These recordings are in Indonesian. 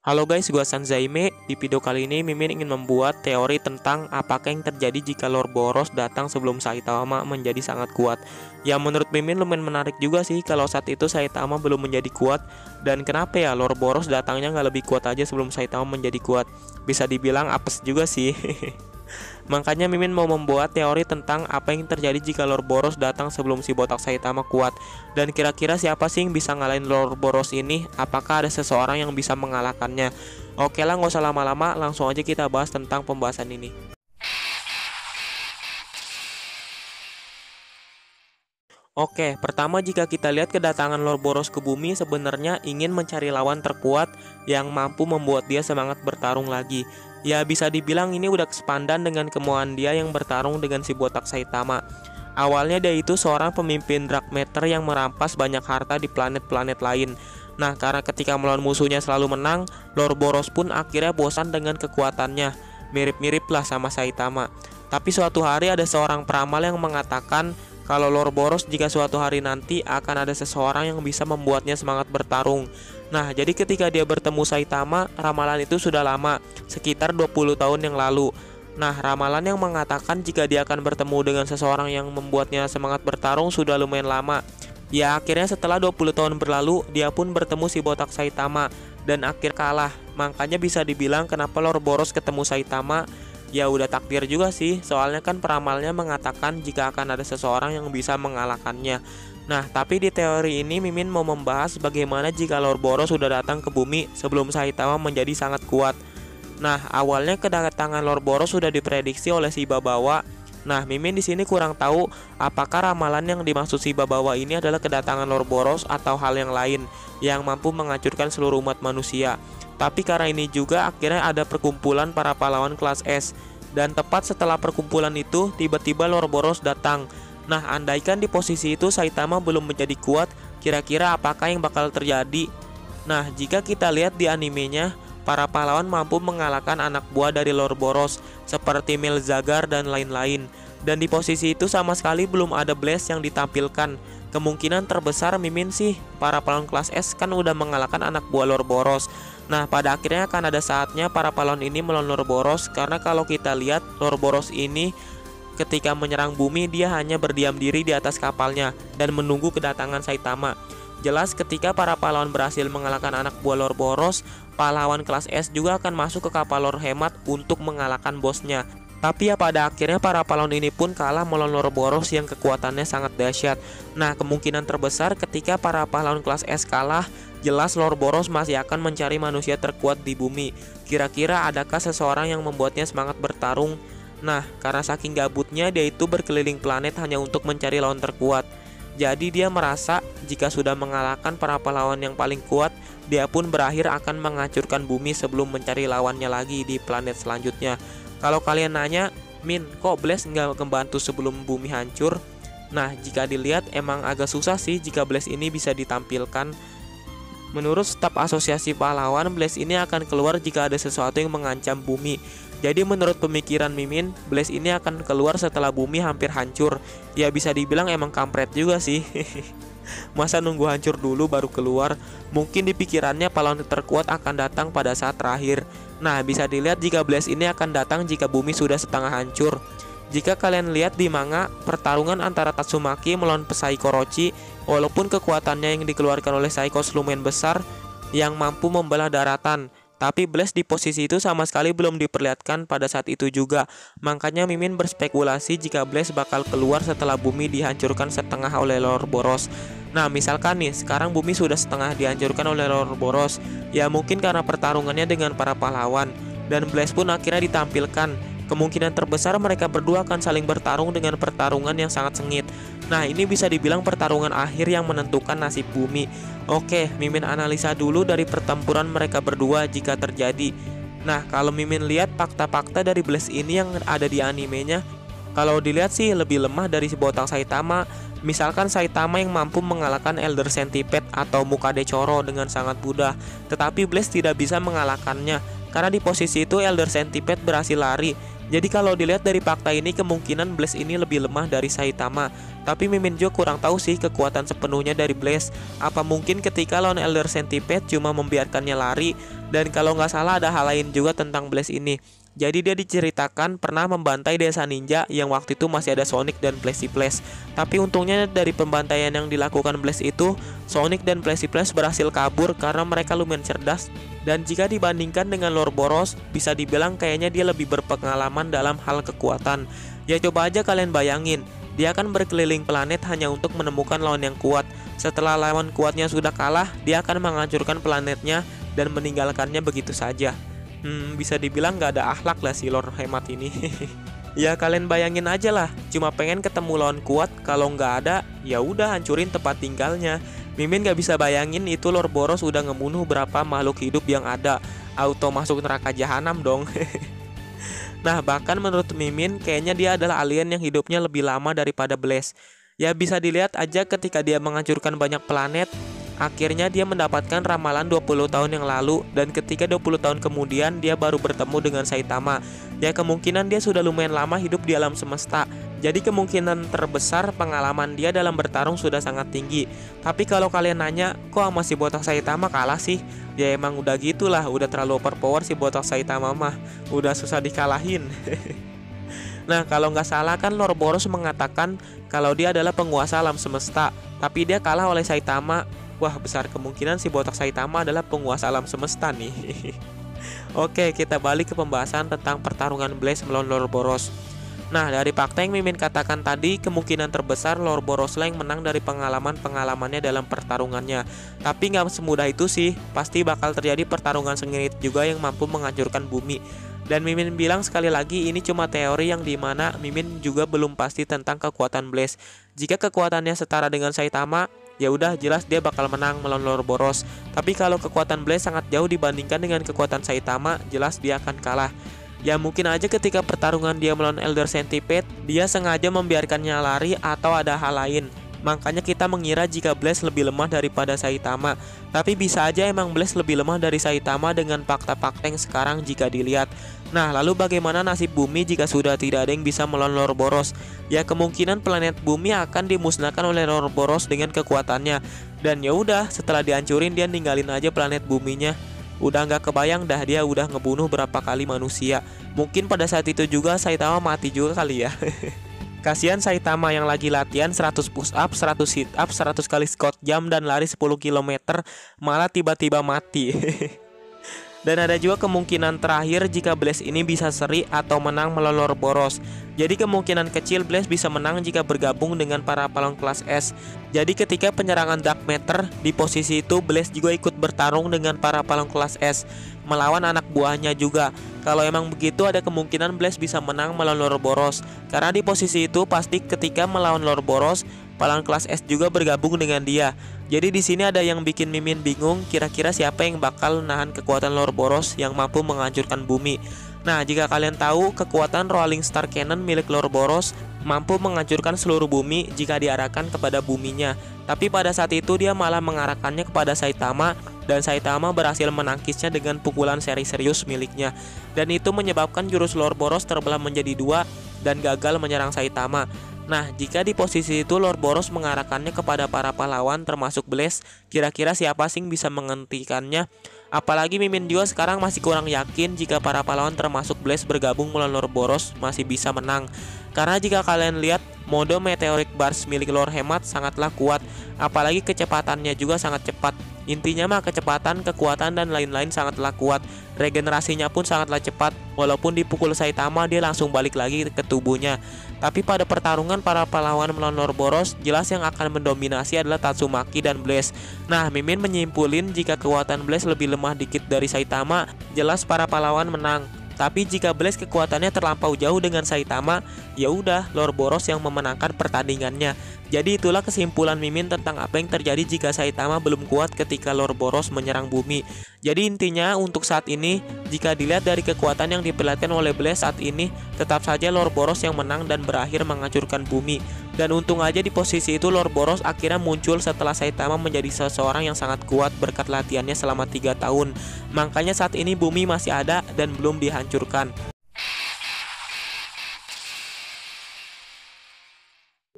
Halo guys, gua Sanzaime. Di video kali ini Mimin ingin membuat teori tentang apakah yang terjadi jika Lord Boros datang sebelum Saitama menjadi sangat kuat. Ya menurut Mimin lumayan menarik juga sih kalau saat itu Saitama belum menjadi kuat. Dan kenapa ya Lord Boros datangnya nggak lebih kuat aja sebelum Saitama menjadi kuat? Bisa dibilang apes juga sih. Makanya Mimin mau membuat teori tentang apa yang terjadi jika Lord Boros datang sebelum si botak Saitama kuat. Dan kira-kira siapa sih yang bisa ngalahin Lord Boros ini? Apakah ada seseorang yang bisa mengalahkannya? Oke lah, nggak usah lama-lama, langsung aja kita bahas tentang pembahasan ini. Oke, pertama jika kita lihat kedatangan Lord Boros ke bumi sebenarnya ingin mencari lawan terkuat yang mampu membuat dia semangat bertarung lagi. Ya bisa dibilang ini udah sepadan dengan kemauan dia yang bertarung dengan si botak Saitama. Awalnya dia itu seorang pemimpin Dark Matter yang merampas banyak harta di planet-planet lain. Nah, karena ketika melawan musuhnya selalu menang, Lord Boros pun akhirnya bosan dengan kekuatannya. Mirip-mirip lah sama Saitama. Tapi suatu hari ada seorang peramal yang mengatakan kalau Lord Boros jika suatu hari nanti akan ada seseorang yang bisa membuatnya semangat bertarung. Nah, jadi ketika dia bertemu Saitama, ramalan itu sudah lama, sekitar 20 tahun yang lalu. Nah, ramalan yang mengatakan jika dia akan bertemu dengan seseorang yang membuatnya semangat bertarung sudah lumayan lama. Ya, akhirnya setelah 20 tahun berlalu, dia pun bertemu si botak Saitama dan akhir kalah. Makanya bisa dibilang kenapa Lord Boros ketemu Saitama. Ya udah takdir juga sih, soalnya kan peramalnya mengatakan jika akan ada seseorang yang bisa mengalahkannya. Nah, tapi di teori ini Mimin mau membahas bagaimana jika Lord Boros sudah datang ke bumi sebelum Saitama menjadi sangat kuat. Nah, awalnya kedatangan Lord Boros sudah diprediksi oleh si Babawa. Nah, Mimin di sini kurang tahu apakah ramalan yang dimaksud si Babawa ini adalah kedatangan Lord Boros atau hal yang lain yang mampu menghancurkan seluruh umat manusia. Tapi karena ini juga akhirnya ada perkumpulan para pahlawan kelas S. Dan tepat setelah perkumpulan itu tiba-tiba Lord Boros datang. Nah, andaikan di posisi itu Saitama belum menjadi kuat, kira-kira apakah yang bakal terjadi? Nah, jika kita lihat di animenya, para pahlawan mampu mengalahkan anak buah dari Lord Boros seperti Melzagar dan lain-lain. Dan di posisi itu sama sekali belum ada blast yang ditampilkan. Kemungkinan terbesar Mimin sih para pahlawan kelas S kan udah mengalahkan anak buah Lord Boros. Nah, pada akhirnya akan ada saatnya para pahlawan ini melawan Lord Boros. Karena kalau kita lihat Lord Boros ini ketika menyerang bumi dia hanya berdiam diri di atas kapalnya dan menunggu kedatangan Saitama. Jelas ketika para pahlawan berhasil mengalahkan anak buah Lord Boros, pahlawan kelas S juga akan masuk ke kapal Lord Hemat untuk mengalahkan bosnya. Tapi ya pada akhirnya para pahlawan ini pun kalah melawan Lord Boros yang kekuatannya sangat dahsyat. Nah, kemungkinan terbesar ketika para pahlawan kelas S kalah, jelas Lord Boros masih akan mencari manusia terkuat di bumi. Kira-kira adakah seseorang yang membuatnya semangat bertarung? Nah, karena saking gabutnya dia itu berkeliling planet hanya untuk mencari lawan terkuat. Jadi dia merasa jika sudah mengalahkan para pahlawan yang paling kuat, dia pun berakhir akan menghancurkan bumi sebelum mencari lawannya lagi di planet selanjutnya. Kalau kalian nanya, Min, kok Blast nggak membantu sebelum bumi hancur? Nah, jika dilihat emang agak susah sih jika Blast ini bisa ditampilkan. Menurut staf asosiasi pahlawan, Blast ini akan keluar jika ada sesuatu yang mengancam bumi. Jadi menurut pemikiran Mimin, Blast ini akan keluar setelah bumi hampir hancur. Ya bisa dibilang emang kampret juga sih. Masa nunggu hancur dulu baru keluar? Mungkin di pikirannya pahlawan terkuat akan datang pada saat terakhir. Nah, bisa dilihat jika Blast ini akan datang jika bumi sudah setengah hancur. Jika kalian lihat di manga, pertarungan antara Tatsumaki melawan Psycho Orochi, walaupun kekuatannya yang dikeluarkan oleh Psycho lumayan besar yang mampu membelah daratan, tapi Blast di posisi itu sama sekali belum diperlihatkan pada saat itu juga. Makanya Mimin berspekulasi jika Blast bakal keluar setelah bumi dihancurkan setengah oleh Lord Boros. Nah, misalkan nih, sekarang bumi sudah setengah dihancurkan oleh Lord Boros. Ya mungkin karena pertarungannya dengan para pahlawan. Dan Blast pun akhirnya ditampilkan. Kemungkinan terbesar mereka berdua akan saling bertarung dengan pertarungan yang sangat sengit. Nah, ini bisa dibilang pertarungan akhir yang menentukan nasib bumi. Oke, Mimin analisa dulu dari pertempuran mereka berdua jika terjadi. Nah, kalau Mimin lihat fakta-fakta dari Blast ini yang ada di animenya, kalau dilihat sih lebih lemah dari si botak Saitama. Misalkan Saitama yang mampu mengalahkan Elder Centipede atau Mukade Choro dengan sangat mudah, tetapi Blast tidak bisa mengalahkannya. Karena di posisi itu Elder Centipede berhasil lari. Jadi kalau dilihat dari fakta ini, kemungkinan Blaze ini lebih lemah dari Saitama. Tapi Mimin juga kurang tahu sih kekuatan sepenuhnya dari Blaze. Apa mungkin ketika lawan Elder Centipede cuma membiarkannya lari? Dan kalau nggak salah ada hal lain juga tentang Blaze ini. Jadi dia diceritakan pernah membantai desa ninja yang waktu itu masih ada Sonic dan Platypus. Tapi untungnya dari pembantaian yang dilakukan Blaze itu, Sonic dan Platypus berhasil kabur karena mereka lumayan cerdas. Dan jika dibandingkan dengan Lord Boros, bisa dibilang kayaknya dia lebih berpengalaman dalam hal kekuatan. Ya coba aja kalian bayangin, dia akan berkeliling planet hanya untuk menemukan lawan yang kuat. Setelah lawan kuatnya sudah kalah, dia akan menghancurkan planetnya dan meninggalkannya begitu saja. Bisa dibilang gak ada akhlak lah si Lord Hemat ini. Ya kalian bayangin aja lah, cuma pengen ketemu lawan kuat, kalau nggak ada, ya udah hancurin tempat tinggalnya. Mimin gak bisa bayangin itu Lord Boros udah ngebunuh berapa makhluk hidup yang ada. Auto masuk neraka jahanam dong. Nah bahkan menurut Mimin, kayaknya dia adalah alien yang hidupnya lebih lama daripada Blaze. Ya bisa dilihat aja ketika dia menghancurkan banyak planet, akhirnya dia mendapatkan ramalan 20 tahun yang lalu, dan ketika 20 tahun kemudian dia baru bertemu dengan Saitama. Ya kemungkinan dia sudah lumayan lama hidup di alam semesta. Jadi kemungkinan terbesar pengalaman dia dalam bertarung sudah sangat tinggi. Tapi kalau kalian nanya, kok sama si botak Saitama kalah sih? Ya emang udah gitulah, udah terlalu overpower si botak Saitama mah. Udah susah dikalahin. Nah kalau nggak salah kan Lord Boros mengatakan kalau dia adalah penguasa alam semesta, tapi dia kalah oleh Saitama. Wah, besar kemungkinan si botak Saitama adalah penguasa alam semesta nih. Oke, kita balik ke pembahasan tentang pertarungan Blaze melawan Lord Boros. Nah, dari fakta yang Mimin katakan tadi, kemungkinan terbesar Lord Boros lah yang menang dari pengalamannya dalam pertarungannya. Tapi nggak semudah itu sih, pasti bakal terjadi pertarungan sengit juga yang mampu menghancurkan bumi. Dan Mimin bilang sekali lagi, ini cuma teori yang dimana Mimin juga belum pasti tentang kekuatan Blaze. Jika kekuatannya setara dengan Saitama, ya udah jelas dia bakal menang melawan Lord Boros. Tapi kalau kekuatan Blaze sangat jauh dibandingkan dengan kekuatan Saitama, jelas dia akan kalah. Ya mungkin aja ketika pertarungan dia melawan Elder Centipede, dia sengaja membiarkannya lari atau ada hal lain. Makanya kita mengira jika Blaze lebih lemah daripada Saitama. Tapi bisa aja emang Blaze lebih lemah dari Saitama dengan fakta-fakta yang sekarang jika dilihat. Nah, lalu bagaimana nasib bumi jika sudah tidak ada yang bisa melawan Lord Boros? Ya kemungkinan planet bumi akan dimusnahkan oleh Lord Boros dengan kekuatannya. Dan ya udah, setelah dihancurin dia ninggalin aja planet buminya. Udah nggak kebayang dah dia udah ngebunuh berapa kali manusia. Mungkin pada saat itu juga Saitama mati juga kali ya. Kasihan Saitama yang lagi latihan 100 push up, 100 sit up, 100 kali squat jam dan lari 10 km, malah tiba-tiba mati. Dan ada juga kemungkinan terakhir jika Blaze ini bisa seri atau menang melawan Lord Boros. Jadi kemungkinan kecil Blaze bisa menang jika bergabung dengan para pahlawan kelas S. Jadi ketika penyerangan Dark Matter, di posisi itu Blaze juga ikut bertarung dengan para pahlawan kelas S, melawan anak buahnya juga. Kalau emang begitu ada kemungkinan Blaze bisa menang melawan Lord Boros. Karena di posisi itu pasti ketika melawan Lord Boros, pahlawan kelas S juga bergabung dengan dia. Jadi di sini ada yang bikin Mimin bingung, kira-kira siapa yang bakal nahan kekuatan Lord Boros yang mampu menghancurkan bumi. Nah, jika kalian tahu, kekuatan Rolling Star Cannon milik Lord Boros mampu menghancurkan seluruh bumi jika diarahkan kepada buminya. Tapi pada saat itu dia malah mengarahkannya kepada Saitama, dan Saitama berhasil menangkisnya dengan pukulan seri serius miliknya. Dan itu menyebabkan jurus Lord Boros terbelah menjadi dua dan gagal menyerang Saitama. Nah, jika di posisi itu Lord Boros mengarahkannya kepada para pahlawan termasuk Blaze, kira-kira siapa sih yang bisa menghentikannya? Apalagi Mimin juga sekarang masih kurang yakin jika para pahlawan termasuk Blaze bergabung melawan Lord Boros masih bisa menang. Karena jika kalian lihat, mode Meteoric Burst milik Lord Hemat sangatlah kuat, apalagi kecepatannya juga sangat cepat. Intinya mah kecepatan, kekuatan, dan lain-lain sangatlah kuat. Regenerasinya pun sangatlah cepat. Walaupun dipukul Saitama, dia langsung balik lagi ke tubuhnya. Tapi pada pertarungan para pahlawan melawan Lord Boros, jelas yang akan mendominasi adalah Tatsumaki dan Blaze. Nah, Mimin menyimpulin jika kekuatan Blaze lebih lemah dikit dari Saitama, jelas para pahlawan menang. Tapi jika Blaze kekuatannya terlampau jauh dengan Saitama, ya udah Lord Boros yang memenangkan pertandingannya. Jadi itulah kesimpulan Mimin tentang apa yang terjadi jika Saitama belum kuat ketika Lord Boros menyerang bumi. Jadi intinya untuk saat ini, jika dilihat dari kekuatan yang diperlihatkan oleh Blaze saat ini, tetap saja Lord Boros yang menang dan berakhir menghancurkan bumi. Dan untung aja di posisi itu Lord Boros akhirnya muncul setelah Saitama menjadi seseorang yang sangat kuat berkat latihannya selama 3 tahun. Makanya saat ini bumi masih ada dan belum dihancurkan.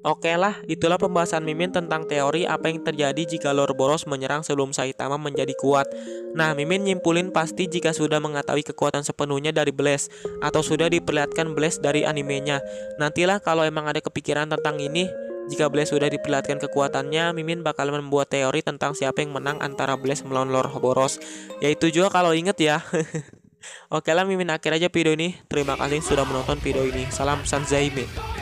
Oke lah, itulah pembahasan Mimin tentang teori apa yang terjadi jika Lord Boros menyerang sebelum Saitama menjadi kuat. Nah, Mimin nyimpulin pasti jika sudah mengetahui kekuatan sepenuhnya dari Blaze, atau sudah diperlihatkan Blaze dari animenya. Nantilah kalau emang ada kepikiran tentang ini, jika Blaze sudah diperlihatkan kekuatannya, Mimin bakal membuat teori tentang siapa yang menang antara Blaze melawan Lord Boros. Yaitu juga kalau inget ya. Oke lah, Mimin akhir aja video ini. Terima kasih sudah menonton video ini. Salam Sanzaime.